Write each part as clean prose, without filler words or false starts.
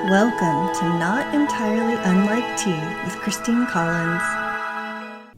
Welcome to Not Entirely Unlike Tea with Christine Collins.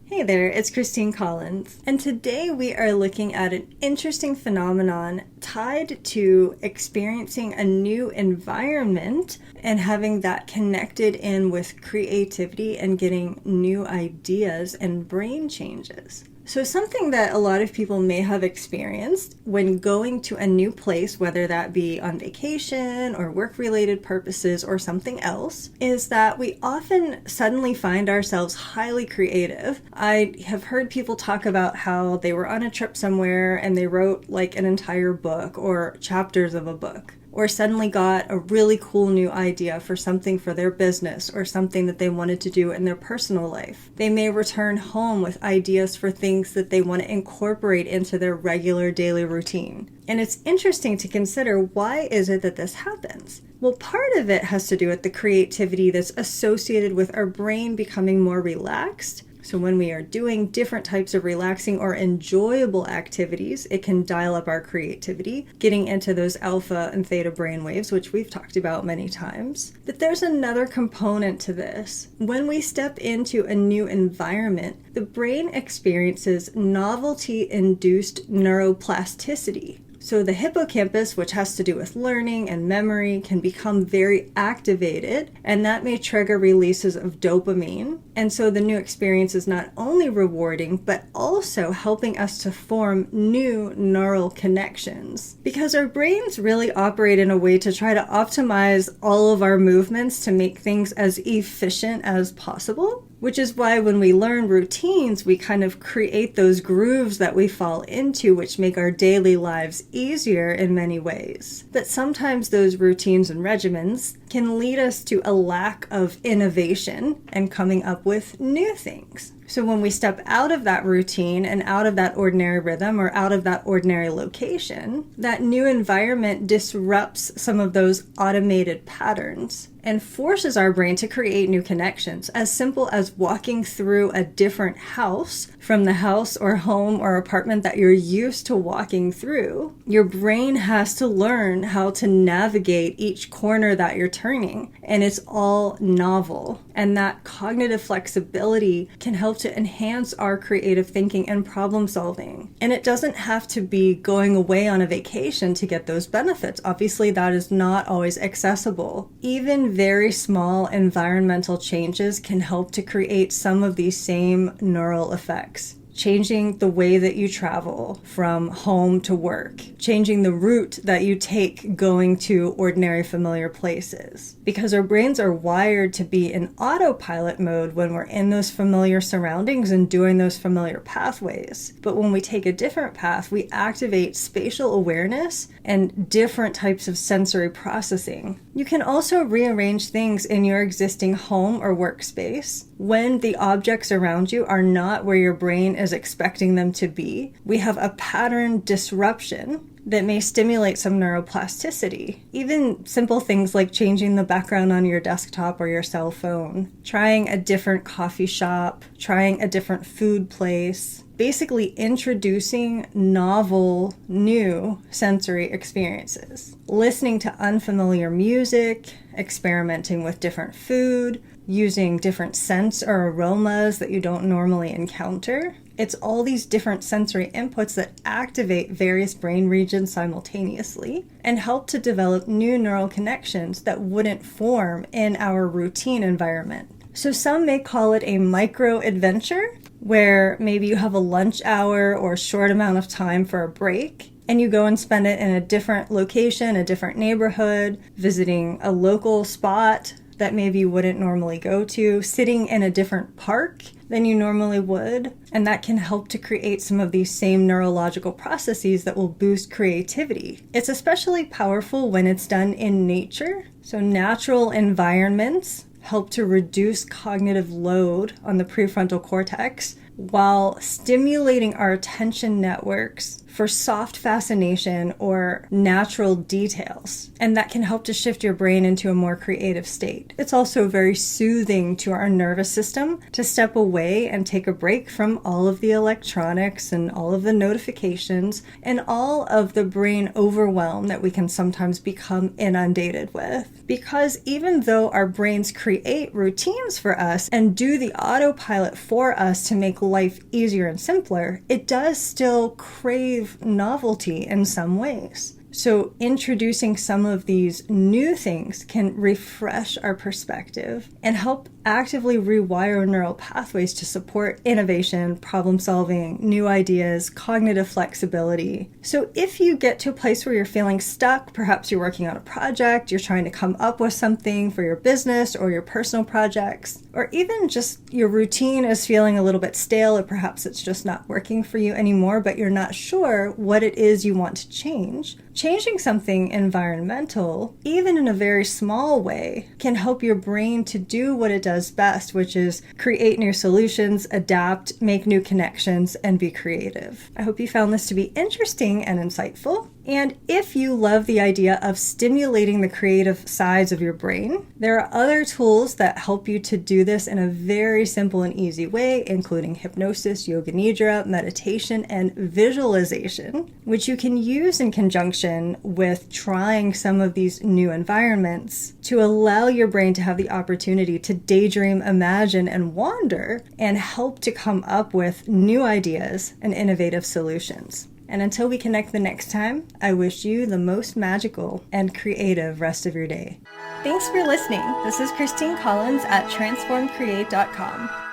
Hey there, it's Christine Collins, and today we are looking at an interesting phenomenon tied to experiencing a new environment and having that connected in with creativity and getting new ideas and brain changes. So something that a lot of people may have experienced when going to a new place, whether that be on vacation or work-related purposes or something else, is that we often suddenly find ourselves highly creative. I have heard people talk about how they were on a trip somewhere and they wrote like an entire book or chapters of a book, or suddenly got a really cool new idea for something for their business or something that they wanted to do in their personal life. They may return home with ideas for things that they want to incorporate into their regular daily routine. And it's interesting to consider, why is it that this happens? Well, part of it has to do with the creativity that's associated with our brain becoming more relaxed. So when we are doing different types of relaxing or enjoyable activities, it can dial up our creativity, getting into those alpha and theta brainwaves, which we've talked about many times. But there's another component to this. When we step into a new environment, the brain experiences novelty-induced neuroplasticity. So the hippocampus, which has to do with learning and memory, can become very activated, and that may trigger releases of dopamine. And so the new experience is not only rewarding, but also helping us to form new neural connections. Because our brains really operate in a way to try to optimize all of our movements to make things as efficient as possible. Which is why when we learn routines, we kind of create those grooves that we fall into, which make our daily lives easier in many ways. But sometimes those routines and regimens can lead us to a lack of innovation and coming up with new things. So when we step out of that routine and out of that ordinary rhythm or out of that ordinary location, that new environment disrupts some of those automated patterns and forces our brain to create new connections, as simple as walking through a different house from the house or home or apartment that you're used to walking through. Your brain has to learn how to navigate each corner that you're turning, and it's all novel. And that cognitive flexibility can help to enhance our creative thinking and problem solving. And it doesn't have to be going away on a vacation to get those benefits. Obviously, that is not always accessible. Even very small environmental changes can help to create some of these same neural effects. Changing the way that you travel from home to work, changing the route that you take going to ordinary familiar places. Because our brains are wired to be in autopilot mode when we're in those familiar surroundings and doing those familiar pathways. But when we take a different path, we activate spatial awareness and different types of sensory processing. You can also rearrange things in your existing home or workspace when the objects around you are not where your brain is expecting them to be. We have a pattern disruption that may stimulate some neuroplasticity. Even simple things like changing the background on your desktop or your cell phone, trying a different coffee shop, trying a different food place, basically introducing novel, new sensory experiences. Listening to unfamiliar music, experimenting with different food, using different scents or aromas that you don't normally encounter. It's all these different sensory inputs that activate various brain regions simultaneously and help to develop new neural connections that wouldn't form in our routine environment. So some may call it a micro-adventure, where maybe you have a lunch hour or a short amount of time for a break, and you go and spend it in a different location, a different neighborhood, visiting a local spot that maybe you wouldn't normally go to, sitting in a different park than you normally would. And that can help to create some of these same neurological processes that will boost creativity. It's especially powerful when it's done in nature. So natural environments help to reduce cognitive load on the prefrontal cortex while stimulating our attention networks for soft fascination or natural details, and that can help to shift your brain into a more creative state. It's also very soothing to our nervous system to step away and take a break from all of the electronics and all of the notifications and all of the brain overwhelm that we can sometimes become inundated with. Because even though our brains create routines for us and do the autopilot for us to make life easier and simpler, it does still crave novelty in some ways. So introducing some of these new things can refresh our perspective and help actively rewire neural pathways to support innovation, problem solving, new ideas, cognitive flexibility. So if you get to a place where you're feeling stuck, perhaps you're working on a project, you're trying to come up with something for your business or your personal projects, or even just your routine is feeling a little bit stale, or perhaps it's just not working for you anymore, but you're not sure what it is you want to change. Changing something environmental, even in a very small way, can help your brain to do what it does best, which is create new solutions, adapt, make new connections, and be creative. I hope you found this to be interesting and insightful. And if you love the idea of stimulating the creative sides of your brain, there are other tools that help you to do this in a very simple and easy way, including hypnosis, yoga nidra, meditation, and visualization, which you can use in conjunction with trying some of these new environments to allow your brain to have the opportunity to daydream, imagine, and wander, and help to come up with new ideas and innovative solutions. And until we connect the next time, I wish you the most magical and creative rest of your day. Thanks for listening. This is Christine Collins at transformcreate.com.